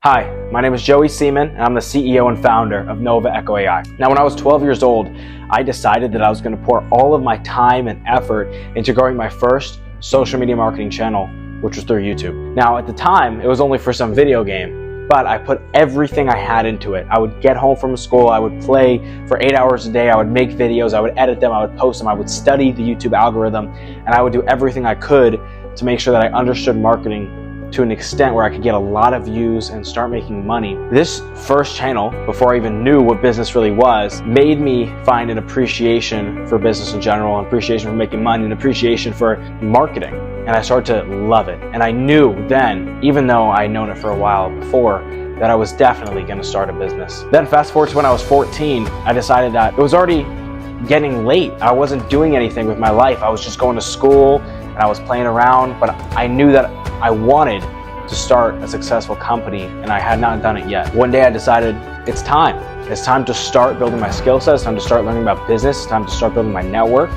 Hi, my name is Joey Seaman, and I'm the CEO and founder of Nova Echo AI. Now, when I was 12 years old, I decided that I was going to pour all of my time and effort into growing my first social media marketing channel, which was through YouTube. Now, at the time, it was only for some video game, but I put everything I had into it. I would get home from school, I would play for 8 hours a day, I would make videos, I would edit them, I would post them, I would study the YouTube algorithm, and I would do everything I could to make sure that I understood marketing to an extent where I could get a lot of views and start making money. This first channel, before I even knew what business really was, made me find an appreciation for business in general, an appreciation for making money, an appreciation for marketing. And I started to love it. And I knew then, even though I'd known it for a while before, that I was definitely gonna start a business. Then fast forward to when I was 14, I decided that it was already getting late. I wasn't doing anything with my life. I was just going to school and I was playing around, but I knew that I wanted to start a successful company and I had not done it yet. One day I decided it's time. It's time to start building my skill set. It's time to start learning about business. It's time to start building my network.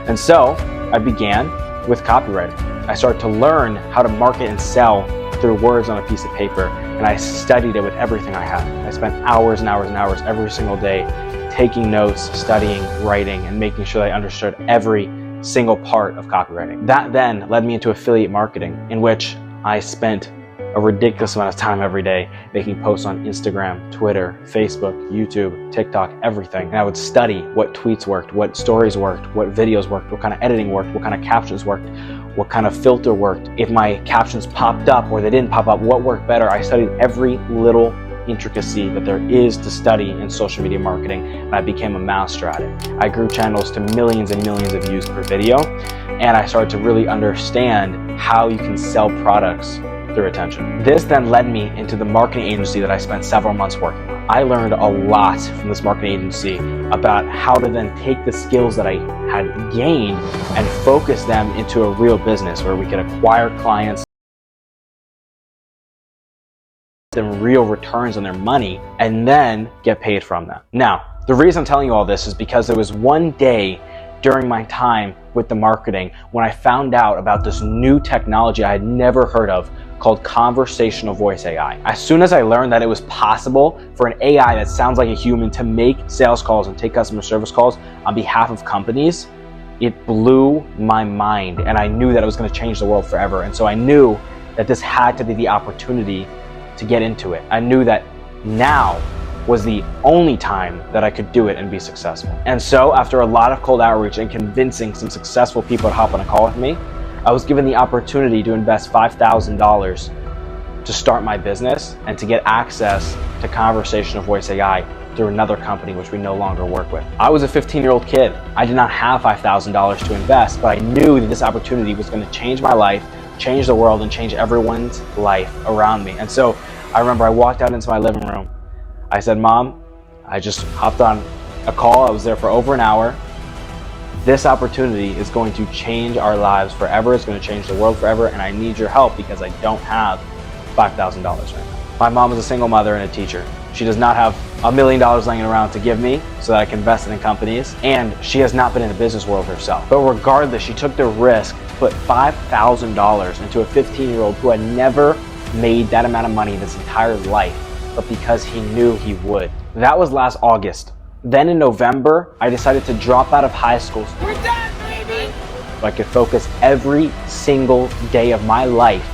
And so I began with copywriting. I started to learn how to market and sell through words on a piece of paper, and I studied it with everything I had. I spent hours and hours and hours every single day taking notes, studying, writing, and making sure that I understood every single part of copywriting. That then led me into affiliate marketing, in which I spent a ridiculous amount of time every day making posts on Instagram, Twitter, Facebook, YouTube, TikTok, everything. And I would study what tweets worked, what stories worked, what videos worked, what kind of editing worked, what kind of captions worked, what kind of filter worked. If my captions popped up or they didn't pop up, what worked better? I studied every little intricacy that there is to study in social media marketing, and I became a master at it. I grew channels to millions and millions of views per video, and I started to really understand how you can sell products through attention. This then led me into the marketing agency that I spent several months working on. I learned a lot from this marketing agency about how to then take the skills that I had gained and focus them into a real business where we could acquire clients, them real returns on their money, and then get paid from them. Now, the reason I'm telling you all this is because there was one day during my time with the marketing when I found out about this new technology I had never heard of called conversational voice AI. As soon as I learned that it was possible for an AI that sounds like a human to make sales calls and take customer service calls on behalf of companies, it blew my mind, and I knew that it was going to change the world forever. And so I knew that this had to be the opportunity to get into it. I knew that now was the only time that I could do it and be successful. And so after a lot of cold outreach and convincing some successful people to hop on a call with me, I was given the opportunity to invest $5,000 to start my business and to get access to conversational voice AI through another company which we no longer work with. I was a 15-year-old kid. I did not have $5,000 to invest, but I knew that this opportunity was going to change my life, change the world, and change everyone's life around me. And so I remember I walked out into my living room. I said, Mom, I just hopped on a call. I was there for over an hour. This opportunity is going to change our lives forever. It's going to change the world forever, and I need your help because I don't have $5,000 right now. My mom is a single mother and a teacher. She does not have $1 million laying around to give me so that I can invest it in companies, and she has not been in the business world herself. But regardless, she took the risk to put $5,000 into a 15-year-old who had never made that amount of money in his entire life, but because he knew he would. That was last August. Then in November, I decided to drop out of high school. We're done, baby! So I could focus every single day of my life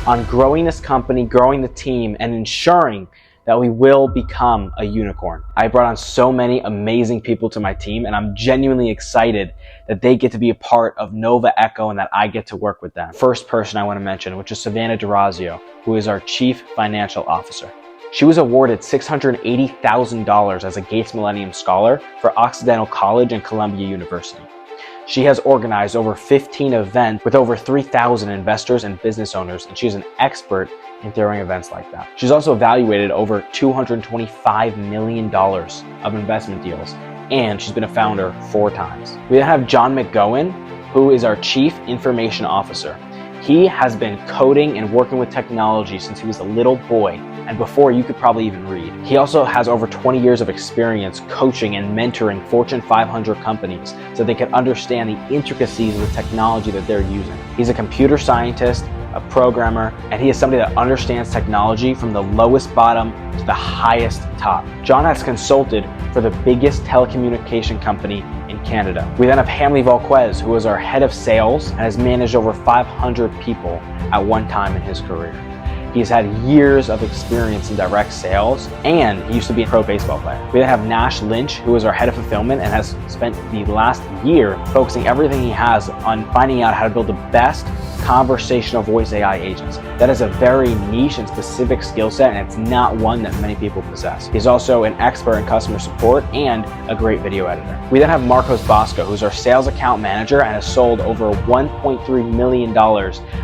on growing this company, growing the team, and ensuring that we will become a unicorn. I brought on so many amazing people to my team, and I'm genuinely excited that they get to be a part of Nova Echo and that I get to work with them. First person I want to mention, which is Savannah DeRazio, who is our Chief Financial Officer. She was awarded $680,000 as a Gates Millennium Scholar for Occidental College and Columbia University. She has organized over 15 events with over 3,000 investors and business owners, and she's an expert in throwing events like that. She's also evaluated over $225 million of investment deals, and she's been a founder 4 times. We then have John McGowan, who is our Chief Information Officer. He has been coding and working with technology since he was a little boy, and before you could probably even read. He also has over 20 years of experience coaching and mentoring Fortune 500 companies so they can understand the intricacies of the technology that they're using. He's a computer scientist, a programmer, and he is somebody that understands technology from the lowest bottom to the highest top. John has consulted for the biggest telecommunication company in Canada. We then have Hamley Valquez, who is our head of sales and has managed over 500 people at one time in his career. He's had years of experience in direct sales, and he used to be a pro baseball player. We then have Nash Lynch, who is our head of fulfillment and has spent the last year focusing everything he has on finding out how to build the best conversational voice AI agents. That is a very niche and specific skill set, and it's not one that many people possess. He's also an expert in customer support and a great video editor. We then have Marcos Bosco, who's our sales account manager and has sold over $1.3 million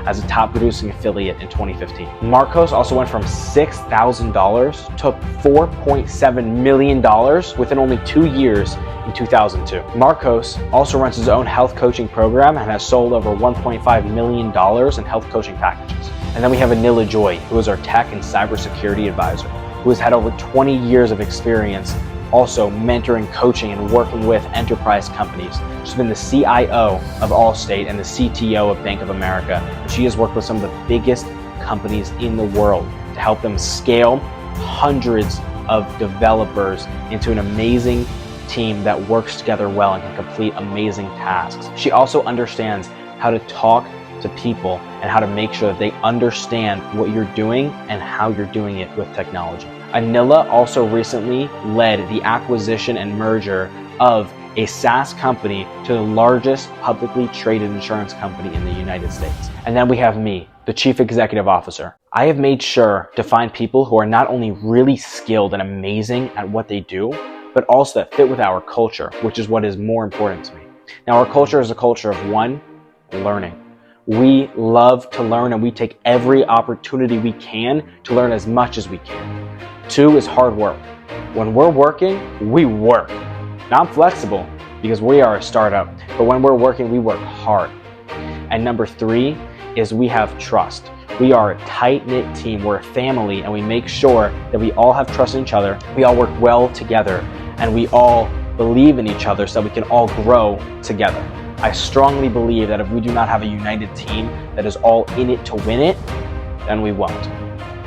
as a top producing affiliate in 2015. Marcos also went from $6,000 to $4.7 million within only 2 years in 2002. Marcos also runs his own health coaching program and has sold over $1.5 million in health coaching packages. And then we have Anila Joy, who is our tech and cybersecurity advisor, who has had over 20 years of experience also mentoring, coaching, and working with enterprise companies. She's been the CIO of Allstate and the CTO of Bank of America. And she has worked with some of the biggest companies in the world to help them scale hundreds of developers into an amazing team that works together well and can complete amazing tasks. She also understands how to talk to people and how to make sure that they understand what you're doing and how you're doing it with technology. Anila also recently led the acquisition and merger of a SaaS company to the largest publicly traded insurance company in the United States. And then we have me, the Chief Executive Officer. I have made sure to find people who are not only really skilled and amazing at what they do, but also that fit with our culture, which is what is more important to me. Now, our culture is a culture of one, learning. We love to learn and we take every opportunity we can to learn as much as we can. 2 is hard work. When we're working, we work. Now, I'm flexible because we are a startup, but when we're working, we work hard. And number 3 is we have trust. We are a tight-knit team, we're a family, and we make sure that we all have trust in each other, we all work well together, and we all believe in each other so that we can all grow together. I strongly believe that if we do not have a united team that is all in it to win it, then we won't.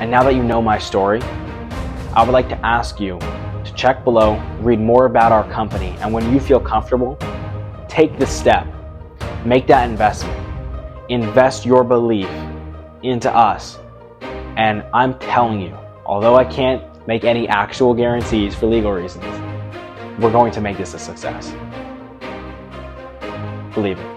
And now that you know my story, I would like to ask you to check below, read more about our company, and when you feel comfortable, take the step, make that investment, invest your belief into us. And I'm telling you, although I can't make any actual guarantees for legal reasons, we're going to make this a success. Believe it.